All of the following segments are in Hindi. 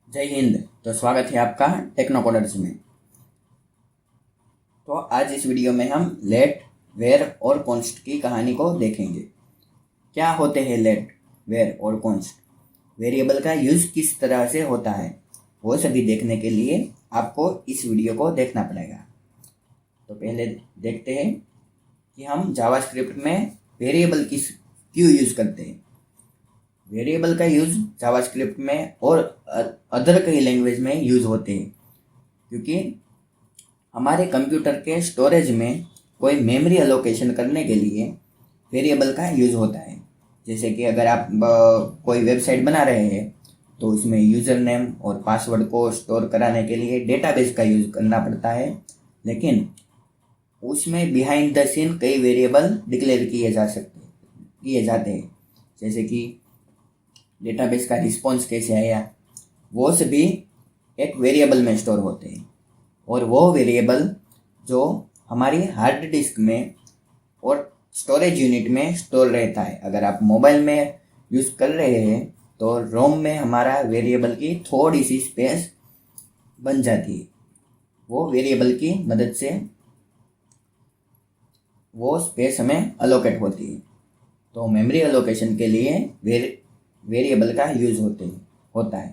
जय हिंद। तो स्वागत है आपका टेक्नोकोडर्स में। तो आज इस वीडियो में हम लेट, वेर और कॉन्स्ट की कहानी को देखेंगे। क्या होते हैं लेट, वेर और कॉन्स्ट, वेरिएबल का यूज़ किस तरह से होता है, वो सभी देखने के लिए आपको इस वीडियो को देखना पड़ेगा। तो पहले देखते हैं कि हम जावास्क्रिप्ट में वेरिएबल क्यों यूज़ करते हैं। वेरिएबल का यूज़ जावास्क्रिप्ट में और अदर कई लैंग्वेज में यूज़ होते हैं क्योंकि हमारे कंप्यूटर के स्टोरेज में कोई मेमोरी एलोकेशन करने के लिए वेरिएबल का यूज़ होता है। जैसे कि अगर आप कोई वेबसाइट बना रहे हैं तो उसमें यूज़र नेम और पासवर्ड को स्टोर कराने के लिए डेटाबेस का यूज़ करना पड़ता है, लेकिन उसमें बिहाइंड द सीन कई वेरिएबल डिक्लेयर किए जाते हैं। जैसे कि डेटाबेस का रिस्पॉन्स कैसे आया, वो सभी एक वेरिएबल में स्टोर होते हैं। और वो वेरिएबल जो हमारी हार्ड डिस्क में और स्टोरेज यूनिट में स्टोर रहता है। अगर आप मोबाइल में यूज़ कर रहे हैं तो रोम में हमारा वेरिएबल की थोड़ी सी स्पेस बन जाती है। वो वेरिएबल की मदद से वो स्पेस हमें अलोकेट होती है। तो मेमोरी एलोकेशन के लिए वेरिएबल का यूज़ होता है।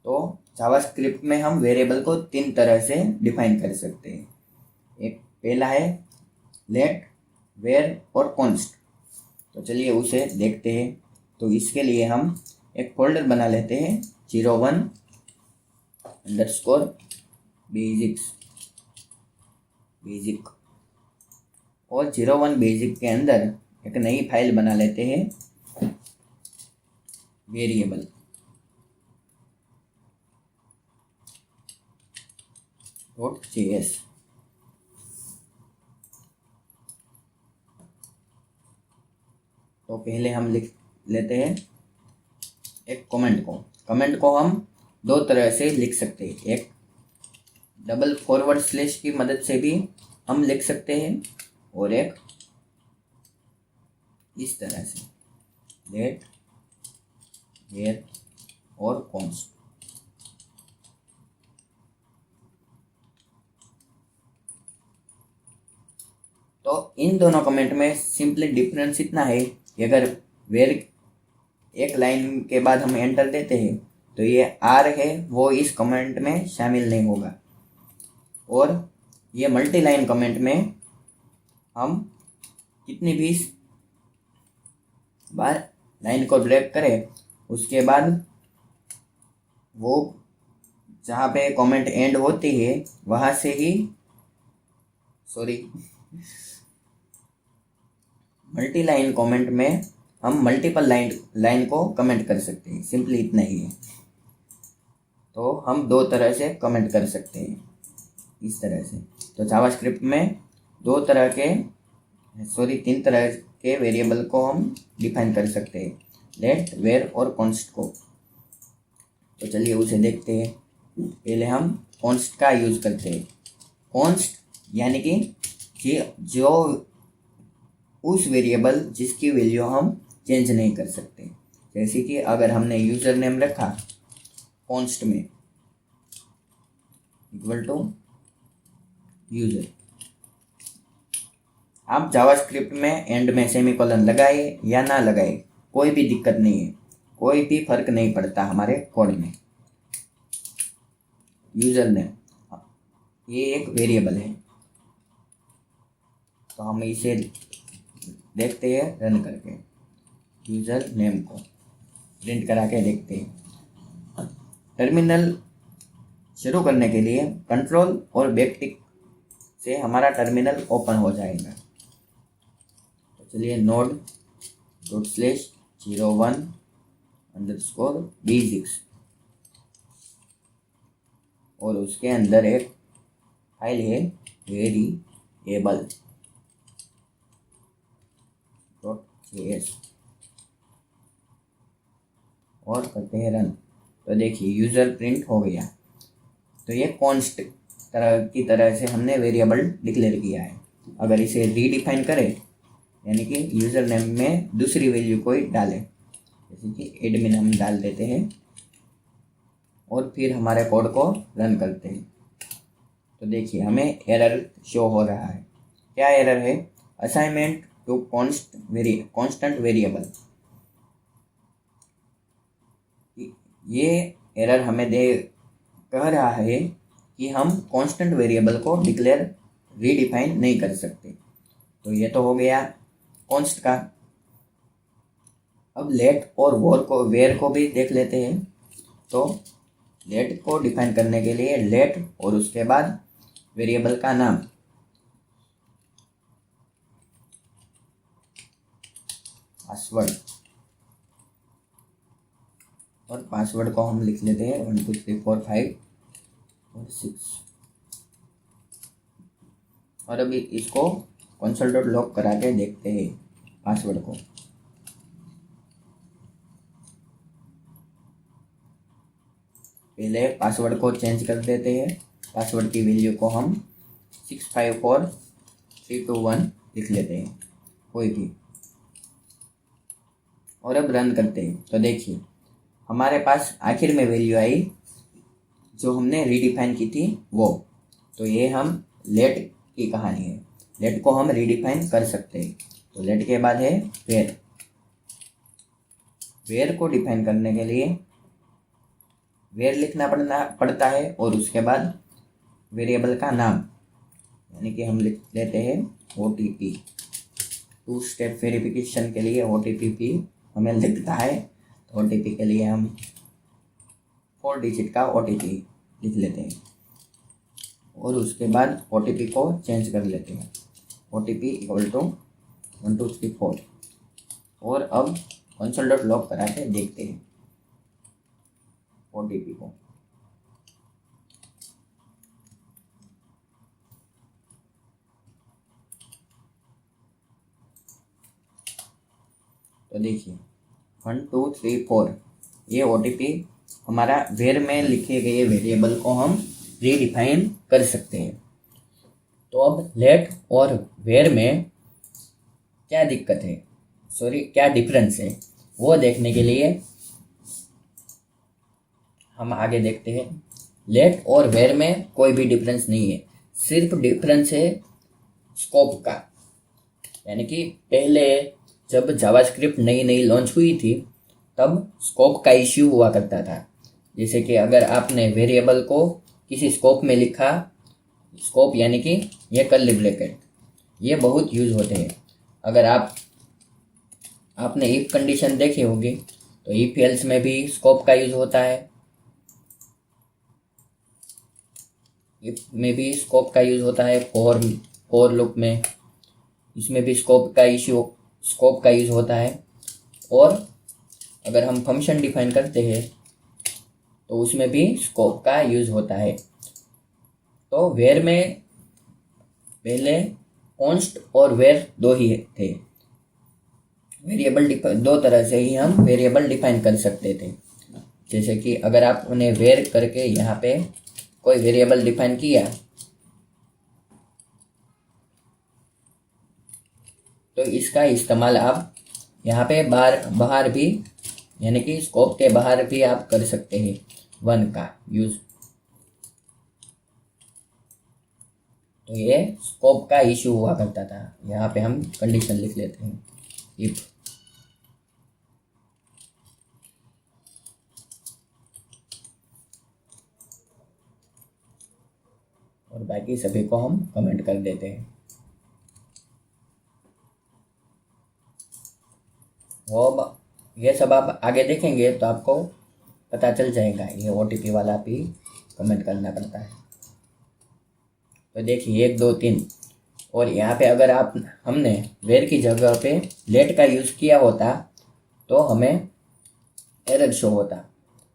तो जावास्क्रिप्ट में हम वेरिएबल को 3 तरह से डिफाइन कर सकते हैं। एक पहला है लेट, वेर और कॉन्स्ट। तो चलिए उसे देखते हैं। तो इसके लिए हम एक फोल्डर बना लेते हैं 01_basic और 01 बेसिक के अंदर एक नई फाइल बना लेते हैं वेरिएबल .js। तो पहले हम लिख लेते हैं एक कमेंट को हम 2 तरह से लिख सकते हैं। एक $/ की मदद से भी हम लिख सकते हैं और एक इस तरह से लेट, वेर और कॉन्स्ट। तो इन दोनों कमेंट में सिंपली डिफरेंस इतना है कि अगर वेर एक लाइन के बाद हम एंटर देते हैं तो ये आर है वो इस कमेंट में शामिल नहीं होगा, और ये मल्टी लाइन कमेंट में हम कितनी भी बार लाइन को ड्रैग करें उसके बाद वो जहाँ पे कमेंट एंड होती है वहाँ से ही मल्टी लाइन कमेंट में हम मल्टीपल लाइन को कमेंट कर सकते हैं। सिंपली इतना ही है। तो हम 2 तरह से कमेंट कर सकते हैं इस तरह से। तो जावास्क्रिप्ट में 3 तरह के वेरिएबल को हम डिफाइन कर सकते हैं, लेट, वेर और कॉन्स्ट को। तो चलिए उसे देखते हैं। पहले हम कॉन्स्ट का यूज़ करते हैं। कॉन्स्ट यानी कि जो उस वेरिएबल जिसकी वैल्यू हम चेंज नहीं कर सकते। जैसे कि अगर हमने यूज़र नेम रखा कॉन्स्ट में इक्वल टू यूज़र, आप जावास्क्रिप्ट में एंड में सेमीकोलन लगाए या ना लगाए कोई भी दिक्कत नहीं है, कोई भी फर्क नहीं पड़ता हमारे कोड में। यूज़र नेम ये एक वेरिएबल है। तो हम इसे देखते हैं रन करके। यूज़र नेम को प्रिंट करा के देखते हैं। टर्मिनल शुरू करने के लिए कंट्रोल और बैकटिक से हमारा टर्मिनल ओपन हो जाएगा। तो चलिए node./01_basic और उसके अंदर एक फाइल है variable.js और करते हैं रन। तो देखिए यूज़र प्रिंट हो गया। तो ये कॉन्स्ट की तरह से हमने वेरिएबल डिक्लेयर किया है। अगर इसे रीडिफाइन करें यानी कि यूज़र नेम में दूसरी वैल्यू कोई डालें, जैसे कि एडमिन हम डाल देते हैं और फिर हमारे कोड को रन करते हैं। तो देखिए हमें एरर शो हो रहा है। क्या एरर है? Assignment to constant variable. ये एरर हमें कह रहा है कि हम कांस्टेंट वेरिएबल को रीडिफाइन नहीं कर सकते। तो ये तो हो गया कॉन्स्ट का। अब लेट और वेयर को भी देख लेते हैं। तो लेट को डिफाइन करने के लिए लेट और उसके बाद वेरिएबल का नाम, पासवर्ड, और पासवर्ड को हम लिख लेते हैं 1 2 3 4 5 और 6। और अभी इसको console.log करा के देखते हैं पासवर्ड को। पहले पासवर्ड को चेंज कर देते हैं। पासवर्ड की वैल्यू को हम 654321 लिख लेते हैं, कोई भी। और अब रन करते हैं। तो देखिए हमारे पास आखिर में वैल्यू आई जो हमने रीडिफाइन की थी वो। तो ये हम लेट की कहानी है। लेट को हम रीडिफाइन कर सकते हैं। तो लेट के बाद है वेयर। वेयर को डिफाइन करने के लिए वेयर लिखना पड़ता है और उसके बाद वेरिएबल का नाम, यानी कि हम लिख लेते हैं OTP। 2 स्टेप वेरिफिकेशन के लिए OTP भी हमें लिखता है। तो OTP के लिए हम 4 डिजिट का OTP लिख लेते हैं और उसके बाद OTP को चेंज कर लेते हैं। OTP = 1 2 3 4। और अब console.log करा के देखते हैं OTP को। तो देखिए 1 2 3 4 ये OTP हमारा वेयर में लिखे गए वेरिएबल को हम रीडिफाइन कर सकते हैं। तो अब लेट और वेयर में क्या दिक्कत है, क्या डिफरेंस है, वो देखने के लिए हम आगे देखते हैं। लेट और वेयर में कोई भी डिफरेंस नहीं है, सिर्फ डिफरेंस है स्कोप का। यानी कि पहले जब जावास्क्रिप्ट नई लॉन्च हुई थी तब स्कोप का इश्यू हुआ करता था। जैसे कि अगर आपने वेरिएबल को किसी स्कोप में लिखा, स्कोप यानी कि ये कर्ली ब्रैकेट, ये बहुत यूज होते हैं। अगर आपने इफ कंडीशन देखी होगी तो इफ एल्स में भी स्कोप का यूज होता है, इफ में भी स्कोप का यूज होता है, फॉर लूप में इसमें भी स्कोप का यूज होता है। और अगर हम फंक्शन डिफाइन करते हैं तो उसमें भी स्कोप का यूज होता है। तो वेयर में पहले कॉन्स्ट और वेयर दो ही थे। वेरिएबल दो तरह से ही हम वेरिएबल डिफाइन कर सकते थे। जैसे कि अगर आप उन्हें वेयर करके यहाँ पे कोई वेरिएबल डिफाइन किया तो इसका इस्तेमाल आप यहाँ पे बाहर भी, यानी कि स्कोप के बाहर भी आप कर सकते हैं 1 का यूज। तो ये स्कोप का इशू हुआ करता था। यहाँ पे हम कंडीशन लिख लेते हैं इफ। और बाकी सभी को हम कमेंट कर देते हैं। वो ये सब आप आगे देखेंगे तो आपको पता चल जाएगा। ये OTP वाला भी कमेंट करना पड़ता है। तो देखिए 1 2 3। और यहाँ पे अगर हमने वेयर की जगह पे लेट का यूज़ किया होता तो हमें एरर शो होता।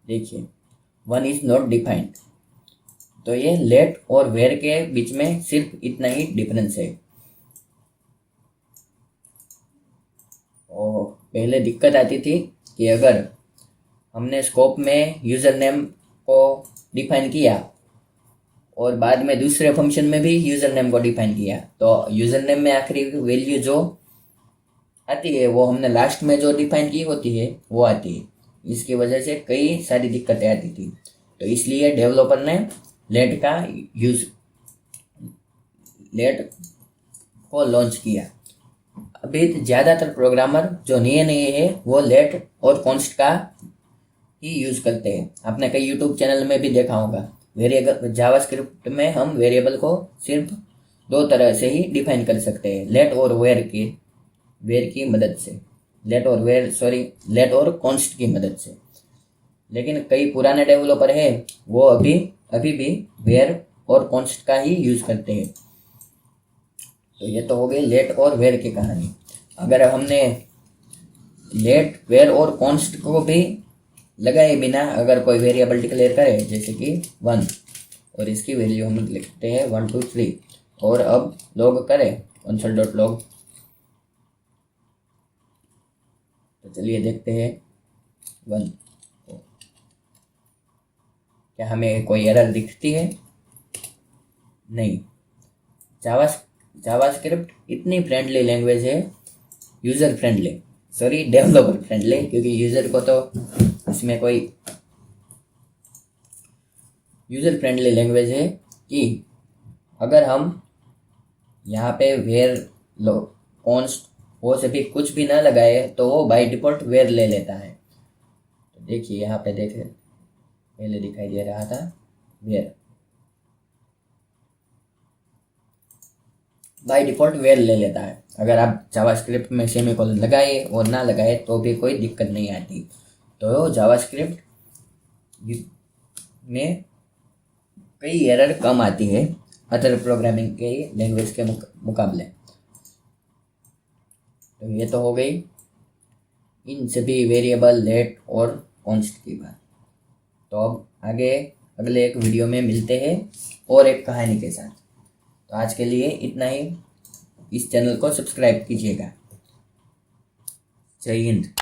देखिए 1 इज नॉट डिफाइंड। तो ये लेट और वेयर के बीच में सिर्फ इतना ही डिफरेंस है। और पहले दिक्कत आती थी कि अगर हमने स्कोप में यूज़र नेम को डिफाइन किया और बाद में दूसरे फंक्शन में भी यूज़र नेम को डिफाइन किया तो यूज़र नेम में आखिरी वैल्यू जो आती है वो हमने लास्ट में जो डिफाइन की होती है वो आती है। इसकी वजह से कई सारी दिक्कतें आती थी। तो इसलिए डेवलपर ने लेट को लॉन्च किया। अभी ज़्यादातर प्रोग्रामर जो नए है वो लेट और कॉन्स्ट का ही यूज़ करते हैं। आपने कई यूट्यूब चैनल में भी देखा होगा। जावास्क्रिप्ट में हम वेरिएबल को सिर्फ दो तरह से ही डिफाइन कर सकते हैं, लेट और वेर की मदद से, लेट और कॉन्स्ट की मदद से। लेकिन कई पुराने डेवलपर है वो अभी भी वेर और कॉन्स्ट का ही यूज़ करते हैं। तो ये तो हो गई लेट और वेर की कहानी। अगर हमने लेट, वेर और कॉन्स्ट को भी लगाए बिना अगर कोई वेरिएबल डिक्लेयर करे, जैसे कि 1, और इसकी वैल्यू हम लिखते हैं 1 2 3, और अब लॉग करें console.log, तो चलिए देखते हैं 1, क्या हमें कोई एरर दिखती है? नहीं। जावास्क्रिप्ट इतनी फ्रेंडली लैंग्वेज है, डेवलपर फ्रेंडली, क्योंकि यूज़र को तो इसमें कोई यूज़र फ्रेंडली लैंग्वेज है कि अगर हम यहाँ पे वेर कॉन्स्ट वो से भी कुछ भी ना लगाए तो वो बाय डिफ़ॉल्ट वेर ले लेता है। तो देखिए यहाँ पे देखें, पहले दिखाई दे रहा था वेर, बाय डिफ़ॉल्ट वेर ले लेता है। अगर आप जावास्क्रिप्ट में सेमीकोलन लगाए और ना लगाए तो भी कोई दिक्कत नहीं आती। तो जावास्क्रिप्ट में कई एरर कम आती है अदर प्रोग्रामिंग के लैंग्वेज के मुकाबले। तो ये तो हो गई इन सभी वेरिएबल, लेट और कॉन्स्ट की बात। तो अब आगे अगले एक वीडियो में मिलते हैं और एक कहानी के साथ। तो आज के लिए इतना ही। इस चैनल को सब्सक्राइब कीजिएगा। जय हिंद।